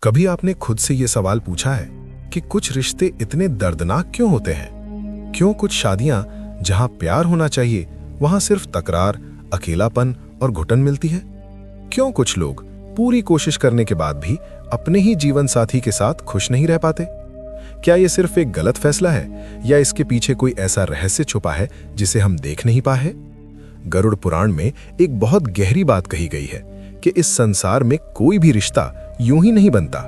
कभी आपने खुद से ये सवाल पूछा है कि कुछ रिश्ते इतने दर्दनाक क्यों होते हैं? क्यों कुछ शादियां जहां प्यार होना चाहिए वहां सिर्फ तकरार, अकेलापन और घुटन मिलती है? क्यों कुछ लोग पूरी कोशिश करने के बाद भी अपने ही जीवन साथी के साथ खुश नहीं रह पाते? क्या ये सिर्फ एक गलत फैसला है या इसके पीछे कोई ऐसा रहस्य छुपा है जिसे हम देख नहीं पाए हैं? गरुड़ पुराण में एक बहुत गहरी बात कही गई है कि इस संसार में कोई भी रिश्ता यूं ही नहीं बनता।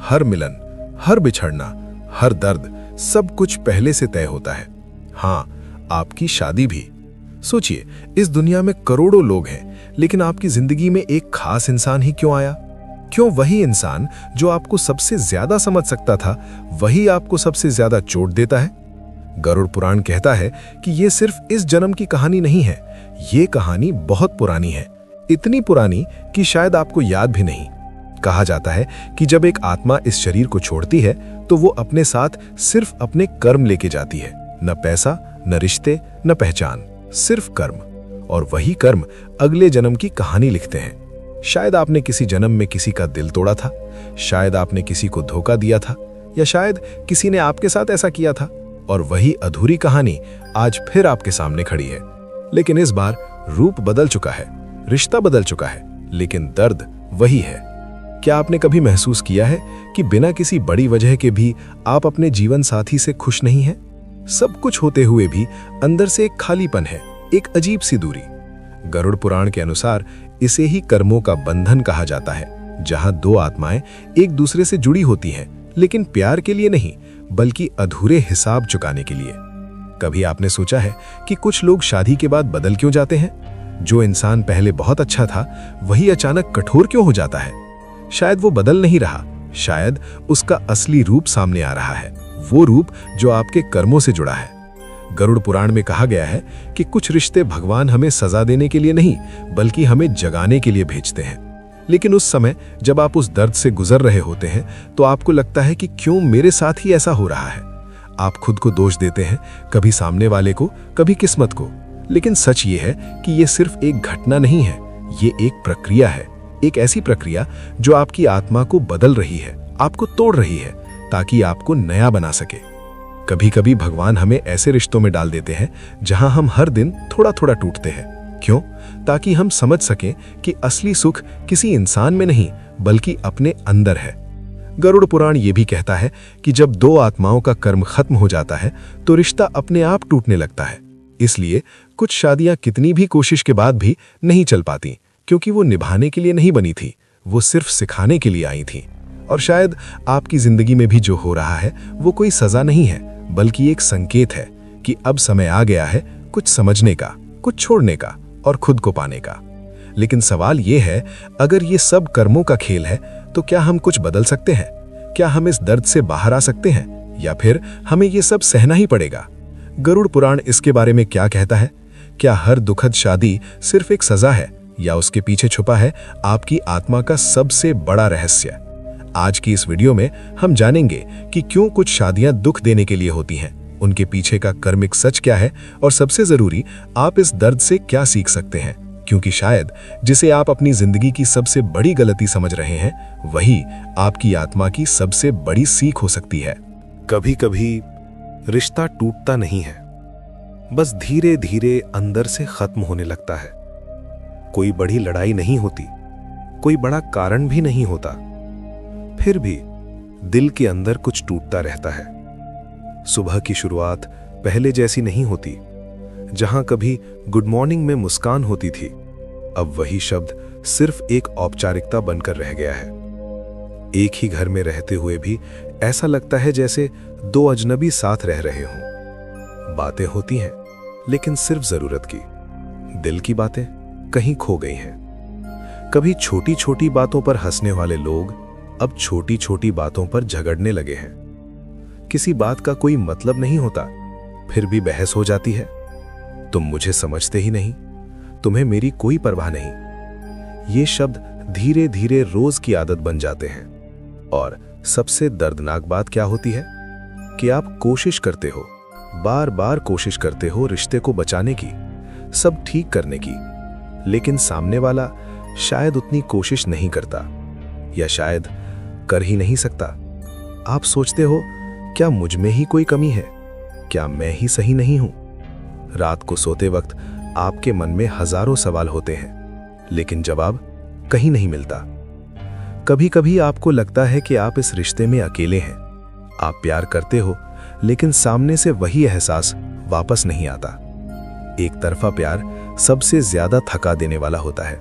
हर मिलन, हर बिछड़ना, हर दर्द, सब कुछ पहले से तय होता है। हाँ, आपकी शादी भी। सोचिए, इस दुनिया में करोड़ों लोग हैं, लेकिन आपकी जिंदगी में एक खास इंसान ही क्यों आया? क्यों वही इंसान जो आपको सबसे ज्यादा समझ सकता था, वही आपको सबसे ज्यादा चोट देता है? गरुड़ पुराण कहता है कि यह सिर्फ इस जन्म की कहानी नहीं है, ये कहानी बहुत पुरानी है, इतनी पुरानी कि शायद आपको याद भी नहीं। कहा जाता है कि जब एक आत्मा इस शरीर को छोड़ती है तो वो अपने साथ सिर्फ अपने कर्म लेके जाती है, न पैसा, न रिश्ते, न पहचान, सिर्फ कर्म। और वही कर्म अगले जन्म की कहानी लिखते हैं। शायद आपने किसी जन्म में किसी का दिल तोड़ा था, शायद आपने किसी को धोखा दिया था, या शायद किसी ने आपके साथ ऐसा किया था, और वही अधूरी कहानी आज फिर आपके सामने खड़ी है। लेकिन इस बार रूप बदल चुका है, रिश्ता बदल चुका है, लेकिन दर्द वही है। क्या आपने कभी महसूस किया है कि बिना किसी बड़ी वजह के भी आप अपने जीवन साथी से खुश नहीं हैं? सब कुछ होते हुए भी अंदर से एक खालीपन है, एक अजीब सी दूरी। गरुड़ पुराण के अनुसार इसे ही कर्मों का बंधन कहा जाता है, जहां दो आत्माएं एक दूसरे से जुड़ी होती हैं, लेकिन प्यार के लिए नहीं, बल्कि अधूरे हिसाब चुकाने के लिए। कभी आपने सोचा है कि कुछ लोग शादी के बाद बदल क्यों जाते हैं? जो इंसान पहले बहुत अच्छा था, वही अचानक कठोर क्यों हो जाता है? शायद वो बदल नहीं रहा, शायद उसका असली रूप सामने आ रहा है, वो रूप जो आपके कर्मों से जुड़ा है। गरुड़ पुराण में कहा गया है कि कुछ रिश्ते भगवान हमें सजा देने के लिए नहीं, बल्कि हमें जगाने के लिए भेजते हैं। लेकिन उस समय जब आप उस दर्द से गुजर रहे होते हैं तो आपको लगता है कि क्यों मेरे साथ ही ऐसा हो रहा है। आप खुद को दोष देते हैं, कभी सामने वाले को, कभी किस्मत को। लेकिन सच ये है कि ये सिर्फ एक घटना नहीं है, ये एक प्रक्रिया है, एक ऐसी प्रक्रिया जो आपकी आत्मा को बदल रही है, आपको तोड़ रही है, ताकि आपको नया बना सके। कभी कभी भगवान हमें ऐसे रिश्तों में डाल देते हैं जहां हम हर दिन थोड़ा थोड़ा टूटते हैं। क्यों? ताकि हम समझ सकें कि असली सुख किसी इंसान में नहीं, बल्कि अपने अंदर है। गरुड़ पुराण ये भी कहता है कि जब दो आत्माओं का कर्म खत्म हो जाता है तो रिश्ता अपने आप टूटने लगता है। इसलिए कुछ शादियां कितनी भी कोशिश के बाद भी नहीं चल पाती, क्योंकि वो निभाने के लिए नहीं बनी थी, वो सिर्फ सिखाने के लिए आई थी। और शायद आपकी जिंदगी में भी जो हो रहा है वो कोई सजा नहीं है, बल्कि एक संकेत है कि अब समय आ गया है कुछ समझने का, कुछ छोड़ने का और खुद को पाने का। लेकिन सवाल ये है, अगर ये सब कर्मों का खेल है तो क्या हम कुछ बदल सकते हैं? क्या हम इस दर्द से बाहर आ सकते हैं, या फिर हमें ये सब सहना ही पड़ेगा? गरुड़ पुराण इसके बारे में क्या कहता है? क्या हर दुखद शादी सिर्फ एक सजा है, या उसके पीछे छुपा है आपकी आत्मा का सबसे बड़ा रहस्य? आज की इस वीडियो में हम जानेंगे कि क्यों कुछ शादियां दुख देने के लिए होती हैं, उनके पीछे का कर्मिक सच क्या है, और सबसे जरूरी, आप इस दर्द से क्या सीख सकते हैं। क्योंकि शायद जिसे आप अपनी जिंदगी की सबसे बड़ी गलती समझ रहे हैं, वही आपकी आत्मा की सबसे बड़ी सीख हो सकती है। कभी कभी रिश्ता टूटता नहीं है, बस धीरे धीरे अंदर से खत्म होने लगता है। कोई बड़ी लड़ाई नहीं होती, कोई बड़ा कारण भी नहीं होता, फिर भी दिल के अंदर कुछ टूटता रहता है। सुबह की शुरुआत पहले जैसी नहीं होती। जहां कभी गुड मॉर्निंग में मुस्कान होती थी, अब वही शब्द सिर्फ एक औपचारिकता बनकर रह गया है। एक ही घर में रहते हुए भी ऐसा लगता है जैसे दो अजनबी साथ रह रहे हों। बातें होती हैं, लेकिन सिर्फ जरूरत की। दिल की बातें कहीं खो गई हैं। कभी छोटी छोटी बातों पर हंसने वाले लोग अब छोटी छोटी बातों पर झगड़ने लगे हैं। किसी बात का कोई मतलब नहीं होता, फिर भी बहस हो जाती है। तुम मुझे समझते ही नहीं, तुम्हें मेरी कोई परवाह नहीं। ये शब्द धीरे धीरे रोज की आदत बन जाते हैं। और सबसे दर्दनाक बात क्या होती है कि आप कोशिश करते हो, बार बार कोशिश करते हो रिश्ते को बचाने की, सब ठीक करने की, लेकिन सामने वाला शायद उतनी कोशिश नहीं करता, या शायद कर ही नहीं सकता। आप सोचते हो, क्या मुझ में ही कोई कमी है? क्या मैं ही सही नहीं हूं? रात को सोते वक्त आपके मन में हजारों सवाल होते हैं, लेकिन जवाब कहीं नहीं मिलता। कभी कभी आपको लगता है कि आप इस रिश्ते में अकेले हैं। आप प्यार करते हो, लेकिन सामने से वही एहसास वापस नहीं आता। एक तरफा प्यार सबसे ज्यादा थका देने वाला होता है।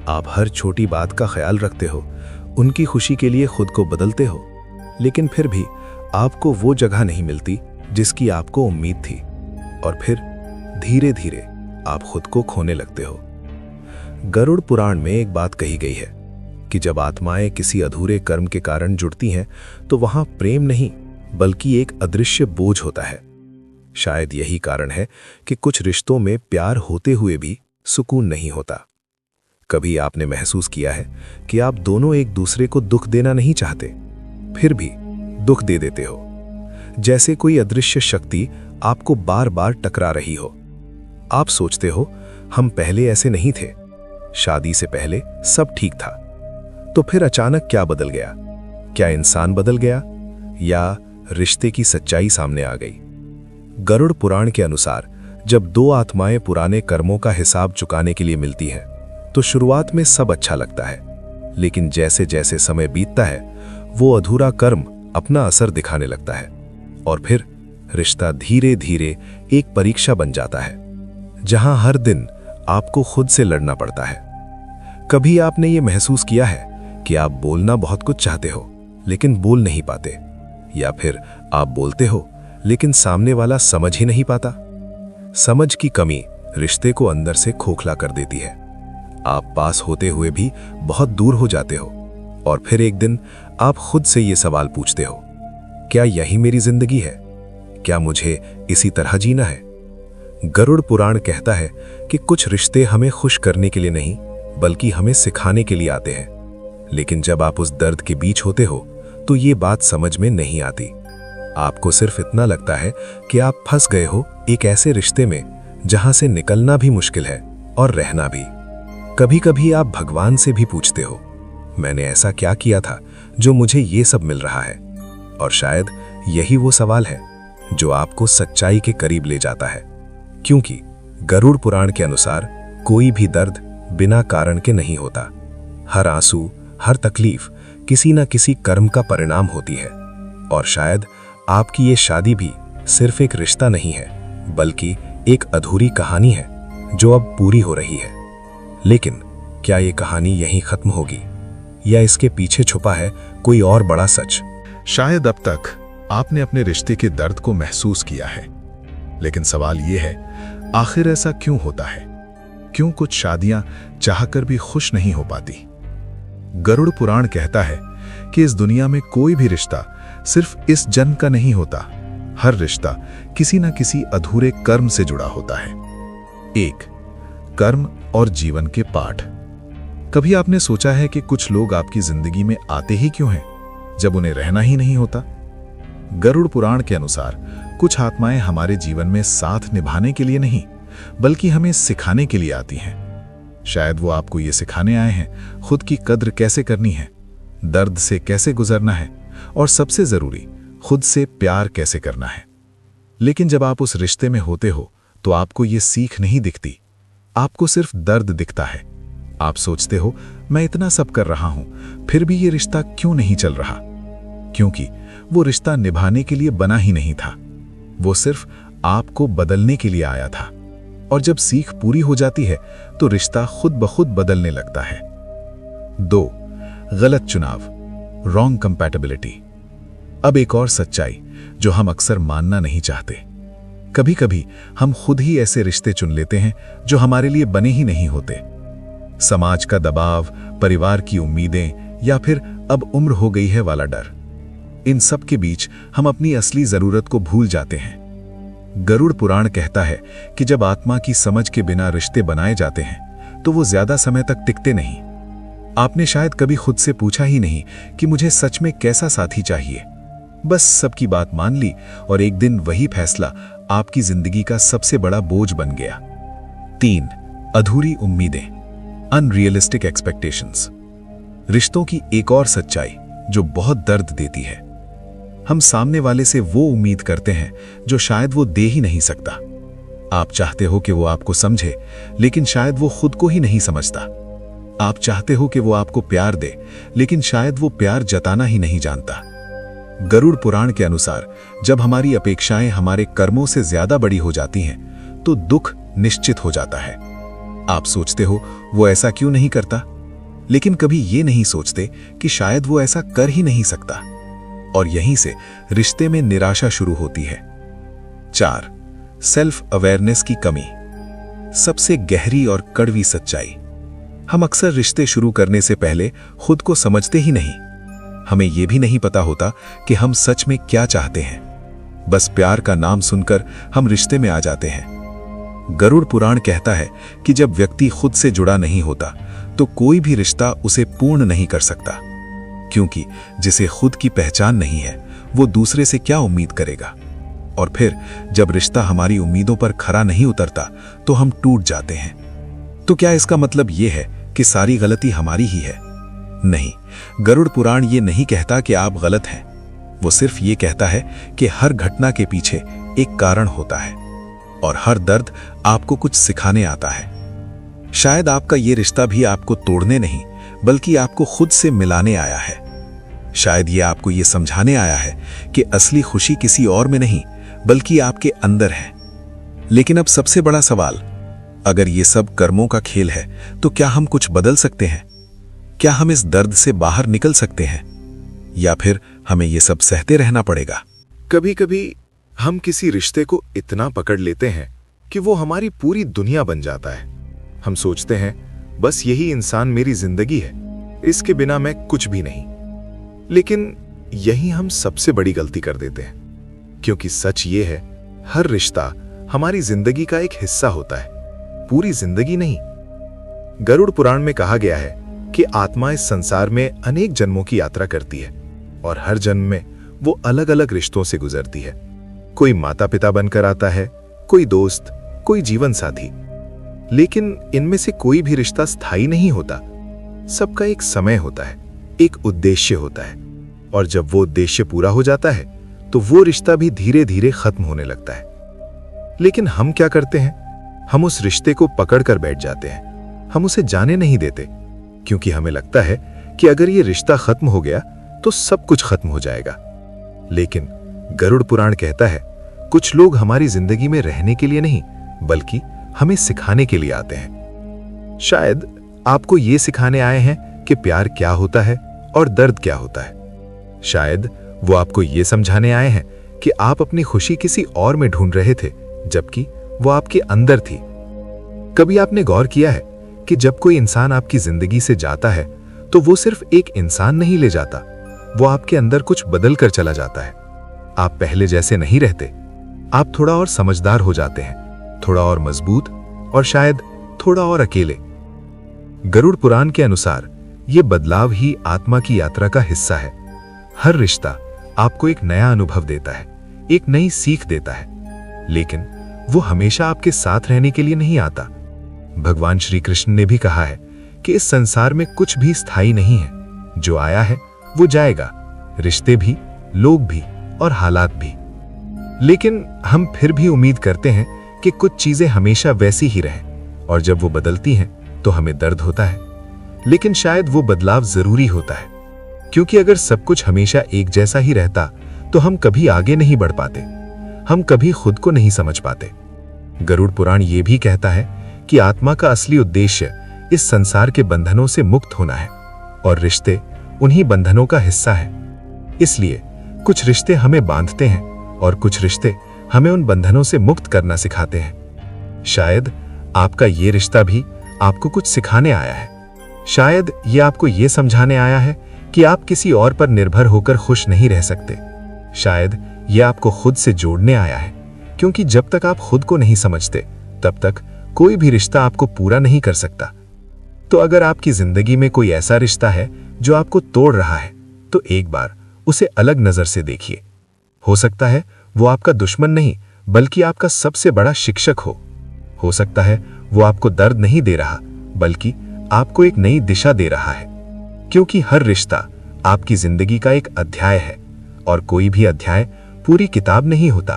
आप हर छोटी बात का ख्याल रखते हो, उनकी खुशी के लिए खुद को बदलते हो, लेकिन फिर भी आपको वो जगह नहीं मिलती जिसकी आपको उम्मीद थी, और फिर धीरे धीरे आप खुद को खोने लगते हो। गरुड़ पुराण में एक बात कही गई है कि जब आत्माएं किसी अधूरे कर्म के कारण जुड़ती हैं तो वहां प्रेम नहीं बल्कि एक अदृश्य बोझ होता है। शायद यही कारण है कि कुछ रिश्तों में प्यार होते हुए भी सुकून नहीं होता। कभी आपने महसूस किया है कि आप दोनों एक दूसरे को दुख देना नहीं चाहते, फिर भी दुख दे देते हो, जैसे कोई अदृश्य शक्ति आपको बार बार टकरा रही हो। आप सोचते हो, हम पहले ऐसे नहीं थे, शादी से पहले सब ठीक था। तो फिर अचानक क्या बदल गया? क्या इंसान बदल गया या रिश्ते की सच्चाई सामने आ गई? गरुड़ पुराण के अनुसार जब दो आत्माएं पुराने कर्मों का हिसाब चुकाने के लिए मिलती हैं, तो शुरुआत में सब अच्छा लगता है, लेकिन जैसे जैसे समय बीतता है वो अधूरा कर्म अपना असर दिखाने लगता है, और फिर रिश्ता धीरे धीरे एक परीक्षा बन जाता है, जहां हर दिन आपको खुद से लड़ना पड़ता है। कभी आपने ये महसूस किया है कि आप बोलना बहुत कुछ चाहते हो लेकिन बोल नहीं पाते, या फिर आप बोलते हो लेकिन सामने वाला समझ ही नहीं पाता? समझ की कमी रिश्ते को अंदर से खोखला कर देती है। आप पास होते हुए भी बहुत दूर हो जाते हो, और फिर एक दिन आप खुद से ये सवाल पूछते हो, क्या यही मेरी जिंदगी है? क्या मुझे इसी तरह जीना है? गरुड़ पुराण कहता है कि कुछ रिश्ते हमें खुश करने के लिए नहीं बल्कि हमें सिखाने के लिए आते हैं, लेकिन जब आप उस दर्द के बीच होते हो तो ये बात समझ में नहीं आती। आपको सिर्फ इतना लगता है कि आप फंस गए हो एक ऐसे रिश्ते में जहां से निकलना भी मुश्किल है और रहना भी। कभी कभी आप भगवान से भी पूछते हो, मैंने ऐसा क्या किया था जो मुझे ये सब मिल रहा है? और शायद यही वो सवाल है जो आपको सच्चाई के करीब ले जाता है, क्योंकि गरुड़ पुराण के अनुसार कोई भी दर्द बिना कारण के नहीं होता। हर आंसू, हर तकलीफ किसी न किसी कर्म का परिणाम होती है, और शायद आपकी ये शादी भी सिर्फ एक रिश्ता नहीं है बल्कि एक अधूरी कहानी है जो अब पूरी हो रही है। लेकिन क्या ये कहानी यहीं खत्म होगी या इसके पीछे छुपा है कोई और बड़ा सच? शायद अब तक आपने अपने रिश्ते के दर्द को महसूस किया है, लेकिन सवाल ये है, आखिर ऐसा क्यों होता है? क्यों कुछ शादियां चाहकर भी खुश नहीं हो पाती? गरुड़ पुराण कहता है कि इस दुनिया में कोई भी रिश्ता सिर्फ इस जन्म का नहीं होता। हर रिश्ता किसी न किसी अधूरे कर्म से जुड़ा होता है। एक, कर्म और जीवन के पाठ। कभी आपने सोचा है कि कुछ लोग आपकी जिंदगी में आते ही क्यों हैं जब उन्हें रहना ही नहीं होता? गरुड़ पुराण के अनुसार कुछ आत्माएं हमारे जीवन में साथ निभाने के लिए नहीं बल्कि हमें सिखाने के लिए आती हैं। शायद वो आपको ये सिखाने आए हैं खुद की कद्र कैसे करनी है, दर्द से कैसे गुजरना है, और सबसे जरूरी खुद से प्यार कैसे करना है। लेकिन जब आप उस रिश्ते में होते हो तो आपको ये सीख नहीं दिखती, आपको सिर्फ दर्द दिखता है। आप सोचते हो, मैं इतना सब कर रहा हूं फिर भी ये रिश्ता क्यों नहीं चल रहा? क्योंकि वो रिश्ता निभाने के लिए बना ही नहीं था, वो सिर्फ आपको बदलने के लिए आया था। और जब सीख पूरी हो जाती है तो रिश्ता खुद ब खुद बदलने लगता है। 2, गलत चुनाव, रॉन्ग कंपैटिबिलिटी। अब एक और सच्चाई जो हम अक्सर मानना नहीं चाहते। कभी कभी हम खुद ही ऐसे रिश्ते चुन लेते हैं जो हमारे लिए बने ही नहीं होते। समाज का दबाव, परिवार की उम्मीदें, या फिर अब उम्र हो गई है वाला डर, इन सब के बीच हम अपनी असली जरूरत को भूल जाते हैं। गरुड़ पुराण कहता है कि जब आत्मा की समझ के बिना रिश्ते बनाए जाते हैं तो वो ज्यादा समय तक टिकते नहीं। आपने शायद कभी खुद से पूछा ही नहीं कि मुझे सच में कैसा साथी चाहिए। बस सबकी बात मान ली और एक दिन वही फैसला आपकी जिंदगी का सबसे बड़ा बोझ बन गया। 3, अधूरी उम्मीदें, अनरियलिस्टिक एक्सपेक्टेशंस। रिश्तों की एक और सच्चाई जो बहुत दर्द देती है। हम सामने वाले से वो उम्मीद करते हैं जो शायद वो दे ही नहीं सकता। आप चाहते हो कि वो आपको समझे, लेकिन शायद वो खुद को ही नहीं समझता। आप चाहते हो कि वो आपको प्यार दे, लेकिन शायद वो प्यार जताना ही नहीं जानता। गरुड़ पुराण के अनुसार जब हमारी अपेक्षाएं हमारे कर्मों से ज्यादा बड़ी हो जाती हैं, तो दुख निश्चित हो जाता है। आप सोचते हो वो ऐसा क्यों नहीं करता, लेकिन कभी ये नहीं सोचते कि शायद वो ऐसा कर ही नहीं सकता। और यहीं से रिश्ते में निराशा शुरू होती है। 4. सेल्फ अवेयरनेस की कमी। सबसे गहरी और कड़वी सच्चाई, हम अक्सर रिश्ते शुरू करने से पहले खुद को समझते ही नहीं। हमें यह भी नहीं पता होता कि हम सच में क्या चाहते हैं। बस प्यार का नाम सुनकर हम रिश्ते में आ जाते हैं। गरुड़ पुराण कहता है कि जब व्यक्ति खुद से जुड़ा नहीं होता तो कोई भी रिश्ता उसे पूर्ण नहीं कर सकता, क्योंकि जिसे खुद की पहचान नहीं है वो दूसरे से क्या उम्मीद करेगा। और फिर जब रिश्ता हमारी उम्मीदों पर खरा नहीं उतरता तो हम टूट जाते हैं। तो क्या इसका मतलब यह है कि सारी गलती हमारी ही है? नहीं, गरुड़ पुराण ये नहीं कहता कि आप गलत हैं। वो सिर्फ ये कहता है कि हर घटना के पीछे एक कारण होता है और हर दर्द आपको कुछ सिखाने आता है। शायद आपका ये रिश्ता भी आपको तोड़ने नहीं, बल्कि आपको खुद से मिलाने आया है। शायद ये आपको ये समझाने आया है कि असली खुशी किसी और में नहीं, बल्कि आपके अंदर है। लेकिन अब सबसे बड़ा सवाल, अगर ये सब कर्मों का खेल है तो क्या हम कुछ बदल सकते हैं? क्या हम इस दर्द से बाहर निकल सकते हैं, या फिर हमें ये सब सहते रहना पड़ेगा? कभी कभी हम किसी रिश्ते को इतना पकड़ लेते हैं कि वो हमारी पूरी दुनिया बन जाता है। हम सोचते हैं बस यही इंसान मेरी जिंदगी है, इसके बिना मैं कुछ भी नहीं। लेकिन यही हम सबसे बड़ी गलती कर देते हैं, क्योंकि सच ये है, हर रिश्ता हमारी जिंदगी का एक हिस्सा होता है, पूरी जिंदगी नहीं। गरुड़ पुराण में कहा गया है कि आत्मा इस संसार में अनेक जन्मों की यात्रा करती है और हर जन्म में वो अलग अलग रिश्तों से गुजरती है। कोई माता पिता बनकर आता है, कोई दोस्त, कोई जीवन साथी। लेकिन इनमें से कोई भी रिश्ता स्थायी नहीं होता। सबका एक समय होता है, एक उद्देश्य होता है, और जब वो उद्देश्य पूरा हो जाता है तो वो रिश्ता भी धीरे धीरे खत्म होने लगता है। लेकिन हम क्या करते हैं? हम उस रिश्ते को पकड़ कर बैठ जाते हैं। हम उसे जाने नहीं देते, क्योंकि हमें लगता है कि अगर ये रिश्ता खत्म हो गया तो सब कुछ खत्म हो जाएगा। लेकिन गरुड़ पुराण कहता है, कुछ लोग हमारी जिंदगी में रहने के लिए नहीं, बल्कि हमें सिखाने के लिए आते हैं। शायद आपको ये सिखाने आए हैं कि प्यार क्या होता है और दर्द क्या होता है। शायद वो आपको ये समझाने आए हैं कि आप अपनी खुशी किसी और में ढूंढ रहे थे, जबकि वो आपके अंदर थी। कभी आपने गौर किया है कि जब कोई इंसान आपकी जिंदगी से जाता है तो वो सिर्फ एक इंसान नहीं ले जाता, वो आपके अंदर कुछ बदल कर चला जाता है। आप पहले जैसे नहीं रहते। आप थोड़ा और समझदार हो जाते हैं, थोड़ा और मजबूत, और शायद थोड़ा और अकेले। गरुड़ पुराण के अनुसार ये बदलाव ही आत्मा की यात्रा का हिस्सा है। हर रिश्ता आपको एक नया अनुभव देता है, एक नई सीख देता है, लेकिन वो हमेशा आपके साथ रहने के लिए नहीं आता। भगवान श्री कृष्ण ने भी कहा है कि इस संसार में कुछ भी स्थायी नहीं है, जो आया है वो जाएगा, रिश्ते भी, लोग भी और हालात भी। लेकिन हम फिर भी उम्मीद करते हैं कि कुछ चीजें हमेशा वैसी ही रहें, और जब वो बदलती हैं तो हमें दर्द होता है। लेकिन शायद वो बदलाव जरूरी होता है, क्योंकि अगर सब कुछ हमेशा एक जैसा ही रहता तो हम कभी आगे नहीं बढ़ पाते, हम कभी खुद को नहीं समझ पाते। गरुड़ पुराण ये भी कहता है कि आत्मा का असली उद्देश्य इस संसार के बंधनों से मुक्त होना है, और रिश्ते उन्हीं बंधनों का हिस्सा है। इसलिए कुछ रिश्ते हमें बांधते हैं और कुछ रिश्ते हमें उन बंधनों से मुक्त करना सिखाते हैं। शायद आपका ये रिश्ता भी आपको कुछ सिखाने आया है। शायद ये आपको ये समझाने आया है कि आप किसी और पर निर्भर होकर खुश नहीं रह सकते। शायद ये आपको खुद से जोड़ने आया है, क्योंकि जब तक आप खुद को नहीं समझते तब तक कोई भी रिश्ता आपको पूरा नहीं कर सकता। तो अगर आपकी जिंदगी में कोई ऐसा रिश्ता है जो आपको तोड़ रहा है, तो एक बार उसे अलग नजर से देखिए। हो सकता है वो आपका दुश्मन नहीं, बल्कि आपका सबसे बड़ा शिक्षक हो सकता है वो आपको दर्द नहीं दे रहा, बल्कि आपको एक नई दिशा दे रहा है। क्योंकि हर रिश्ता आपकी जिंदगी का एक अध्याय है और कोई भी अध्याय पूरी किताब नहीं होता।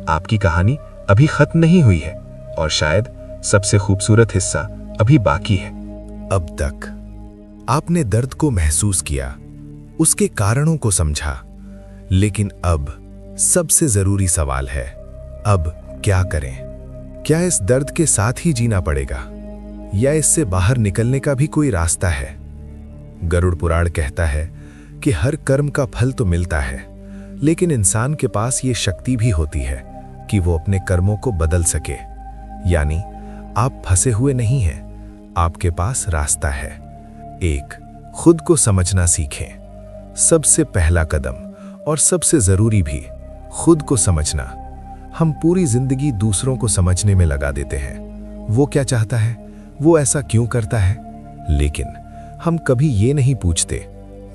आपकी कहानी अभी खत्म नहीं हुई है और शायद सबसे खूबसूरत हिस्सा अभी बाकी है। अब तक आपने दर्द को महसूस किया, उसके कारणों को समझा, लेकिन अब सबसे जरूरी सवाल है, अब क्या करें? क्या इस दर्द के साथ ही जीना पड़ेगा या इससे बाहर निकलने का भी कोई रास्ता है? गरुड़ पुराण कहता है कि हर कर्म का फल तो मिलता है, लेकिन इंसान के पास ये शक्ति भी होती है कि वो अपने कर्मों को बदल सके। यानी आप फंसे हुए नहीं हैं, आपके पास रास्ता है। 1. खुद को समझना सीखें। सबसे पहला कदम और सबसे जरूरी भी खुद को समझना। हम पूरी जिंदगी दूसरों को समझने में लगा देते हैं, वो क्या चाहता है, वो ऐसा क्यों करता है, लेकिन हम कभी ये नहीं पूछते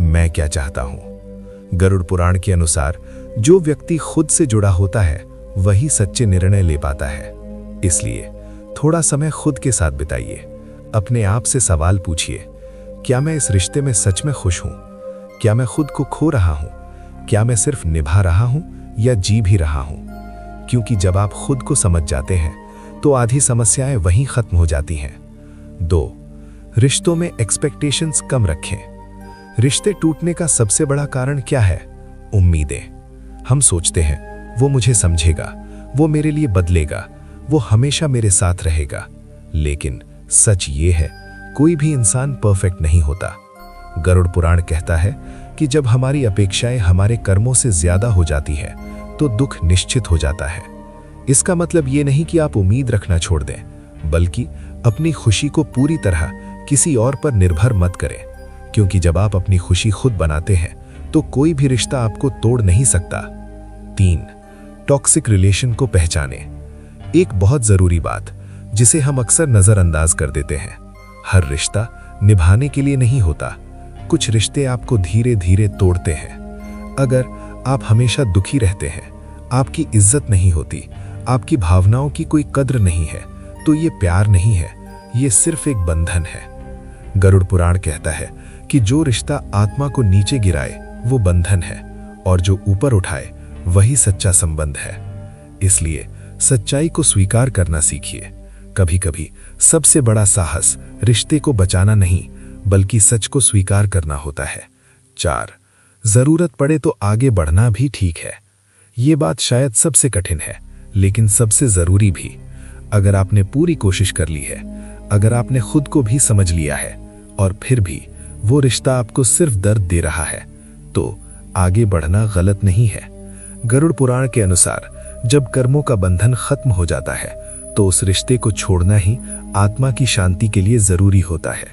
मैं क्या चाहता हूं। गरुड़ पुराण के अनुसार जो व्यक्ति खुद से जुड़ा होता है वही सच्चे निर्णय ले पाता है। इसलिए थोड़ा समय खुद के साथ बिताइए, अपने आप से सवाल पूछिए, क्या मैं इस रिश्ते में सच में खुश हूं? क्या मैं खुद को खो रहा हूं? क्या मैं सिर्फ निभा रहा हूं या जी भी रहा हूं? क्योंकि जब आप खुद को समझ जाते हैं तो आधी समस्याएं वहीं खत्म हो जाती हैं। 2. रिश्तों में एक्सपेक्टेशंस कम रखें। रिश्ते टूटने का सबसे बड़ा कारण क्या है? उम्मीदें। हम सोचते हैं वो मुझे समझेगा, वो मेरे लिए बदलेगा, वो हमेशा मेरे साथ रहेगा। लेकिन सच ये है, कोई भी इंसान परफेक्ट नहीं होता। गरुड़ पुराण कहता है कि जब हमारी अपेक्षाएं हमारे कर्मों से ज्यादा हो जाती है तो दुख निश्चित हो जाता है। इसका मतलब ये नहीं कि आप उम्मीद रखना छोड़ दें, बल्कि अपनी खुशी को पूरी तरह किसी और पर निर्भर मत करें, क्योंकि जब आप अपनी खुशी खुद बनाते हैं तो कोई भी रिश्ता आपको तोड़ नहीं सकता। 3. टॉक्सिक रिलेशन को पहचानें। एक बहुत जरूरी बात जिसे हम अक्सर नजरअंदाज कर देते हैं, हर रिश्ता निभाने के लिए नहीं होता। कुछ रिश्ते आपको धीरे धीरे तोड़ते हैं। अगर आप हमेशा दुखी रहते हैं, आपकी इज्जत नहीं होती, आपकी भावनाओं की कोई कद्र नहीं है, तो ये प्यार नहीं है, ये सिर्फ एक बंधन है। गरुड़ पुराण कहता है कि जो रिश्ता आत्मा को नीचे गिराए वो बंधन है, और जो ऊपर उठाए वही सच्चा संबंध है। इसलिए सच्चाई को स्वीकार करना सीखिए। कभी कभी सबसे बड़ा साहस रिश्ते को बचाना नहीं, बल्कि सच को स्वीकार करना होता है। 4. जरूरत पड़े तो आगे बढ़ना भी ठीक है। ये बात शायद सबसे कठिन है, लेकिन सबसे जरूरी भी। अगर आपने पूरी कोशिश कर ली है, अगर आपने खुद को भी समझ लिया है और फिर भी वो रिश्ता आपको सिर्फ दर्द दे रहा है, तो आगे बढ़ना गलत नहीं है। गरुड़ पुराण के अनुसार जब कर्मों का बंधन खत्म हो जाता है तो उस रिश्ते को छोड़ना ही आत्मा की शांति के लिए जरूरी होता है।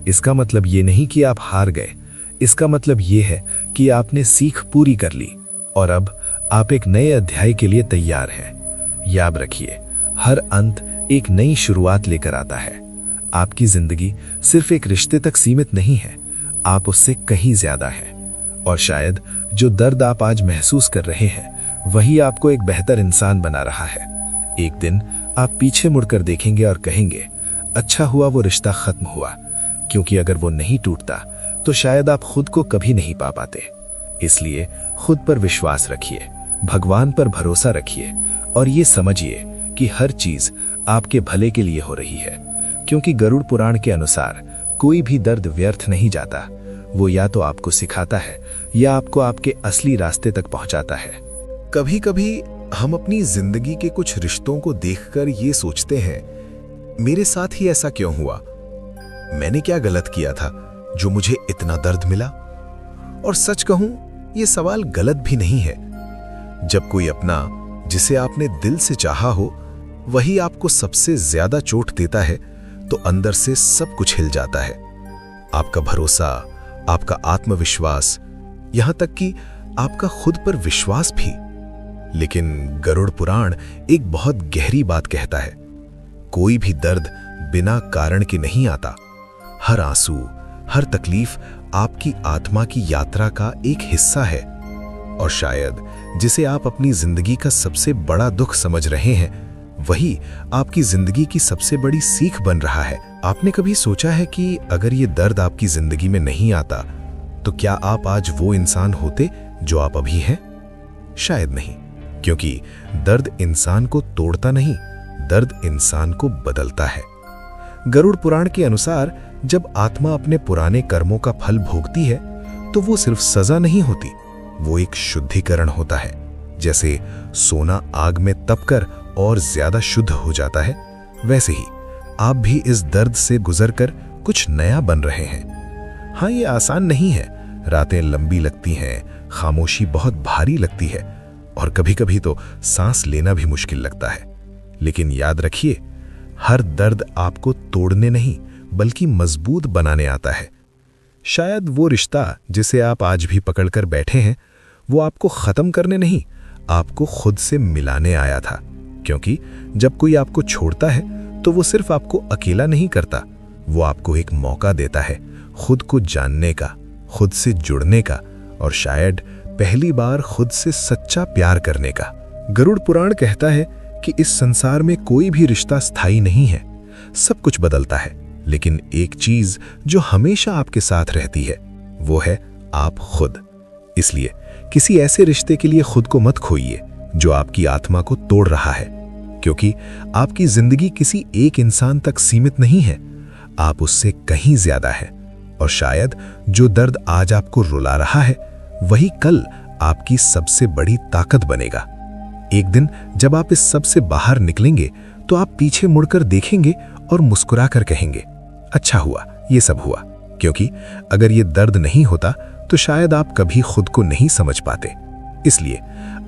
इसका मतलब ये नहीं कि आप हार गए, इसका मतलब ये है कि आपने सीख पूरी कर ली और अब आप एक नए अध्याय के लिए तैयार हैं। याद रखिए, हर अंत एक नई शुरुआत लेकर आता है। आपकी जिंदगी सिर्फ एक रिश्ते तक सीमित नहीं है, आप उससे कहीं ज्यादा हैं। और शायद जो दर्द आप आज महसूस कर रहे हैं वही आपको एक बेहतर इंसान बना रहा है। एक दिन आप पीछे मुड़कर देखेंगे और कहेंगे, अच्छा हुआ वो रिश्ता खत्म हुआ, क्योंकि अगर वो नहीं टूटता तो शायद आप खुद को कभी नहीं पा पाते। इसलिए खुद पर विश्वास रखिए, भगवान पर भरोसा रखिए और ये समझिए कि हर चीज आपके भले के लिए हो रही है, क्योंकि गरुड़ पुराण के अनुसार कोई भी दर्द व्यर्थ नहीं जाता। वो या तो आपको सिखाता है या आपको आपके असली रास्ते तक पहुंचाता है। कभी कभी हम अपनी जिंदगी के कुछ रिश्तों को देखकर ये सोचते हैं, मेरे साथ ही ऐसा क्यों हुआ? मैंने क्या गलत किया था जो मुझे इतना दर्द मिला? और सच कहूं, ये सवाल गलत भी नहीं है। जब कोई अपना जिसे आपने दिल से चाहा हो वही आपको सबसे ज्यादा चोट देता है तो अंदर से सब कुछ हिल जाता है। आपका भरोसा, आपका आत्मविश्वास, यहां तक कि आपका खुद पर विश्वास भी। लेकिन गरुड़ पुराण एक बहुत गहरी बात कहता है, कोई भी दर्द बिना कारण के नहीं आता। हर आंसू, हर तकलीफ आपकी आत्मा की यात्रा का एक हिस्सा है। और शायद जिसे आप अपनी जिंदगी का सबसे बड़ा दुख समझ रहे हैं वही आपकी जिंदगी की सबसे बड़ी सीख बन रहा है। आपने कभी सोचा है कि अगर ये दर्द आपकी जिंदगी में नहीं आता तो क्या आप आज वो इंसान होते जो आप अभी हैं? शायद नहीं, क्योंकि दर्द इंसान को तोड़ता नहीं, दर्द इंसान को बदलता है। गरुड़ पुराण के अनुसार जब आत्मा अपने पुराने कर्मों का फल भोगती है तो वो सिर्फ सजा नहीं होती, वो एक शुद्धिकरण होता है। जैसे सोना आग में तपकर और ज्यादा शुद्ध हो जाता है, वैसे ही आप भी इस दर्द से गुजरकर कुछ नया बन रहे हैं। हाँ, ये आसान नहीं है, रातें लंबी लगती हैं, खामोशी बहुत भारी लगती है और कभी-कभी तो सांस लेना भी मुश्किल लगता है। लेकिन याद रखिए, हर दर्द आपको तोड़ने नहीं बल्कि मजबूत बनाने आता है। शायद वो रिश्ता जिसे आप आज भी पकड़कर बैठे हैं, वो आपको खत्म करने नहीं, आपको खुद से मिलाने आया था। क्योंकि जब कोई आपको छोड़ता है तो वो सिर्फ आपको अकेला नहीं करता, वो आपको एक मौका देता है खुद को जानने का, खुद से जुड़ने का और शायद पहली बार खुद से सच्चा प्यार करने का। गरुड़ पुराण कहता है कि इस संसार में कोई भी रिश्ता स्थायी नहीं है, सब कुछ बदलता है, लेकिन एक चीज जो हमेशा आपके साथ रहती है वो है आप खुद। इसलिए किसी ऐसे रिश्ते के लिए खुद को मत खोइए जो आपकी आत्मा को तोड़ रहा है, क्योंकि आपकी जिंदगी किसी एक इंसान तक सीमित नहीं है, आप उससे कहीं ज्यादा है। और शायद जो दर्द आज आपको रुला रहा है वही कल आपकी सबसे बड़ी ताकत बनेगा। एक दिन जब आप इस सब से बाहर निकलेंगे तो आप पीछे मुड़कर देखेंगे और मुस्कुराकर कहेंगे, अच्छा हुआ ये सब हुआ, क्योंकि अगर ये दर्द नहीं होता तो शायद आप कभी खुद को नहीं समझ पाते। इसलिए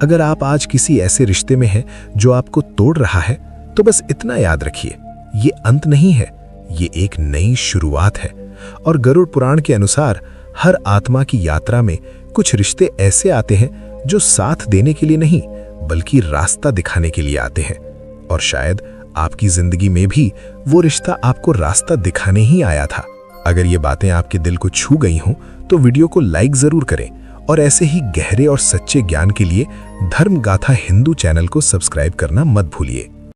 अगर आप आज किसी ऐसे रिश्ते में हैं जो आपको तोड़ रहा है, तो बस इतना याद रखिए, ये अंत नहीं है, ये एक नई शुरुआत है। और गरुड़ पुराण के अनुसार हर आत्मा की यात्रा में कुछ रिश्ते ऐसे आते हैं जो साथ देने के लिए नहीं बल्कि रास्ता दिखाने के लिए आते हैं। और शायद आपकी जिंदगी में भी वो रिश्ता आपको रास्ता दिखाने ही आया था। अगर ये बातें आपके दिल को छू गई हों तो वीडियो को लाइक जरूर करें और ऐसे ही गहरे और सच्चे ज्ञान के लिए धर्म गाथा हिंदू चैनल को सब्सक्राइब करना मत भूलिए।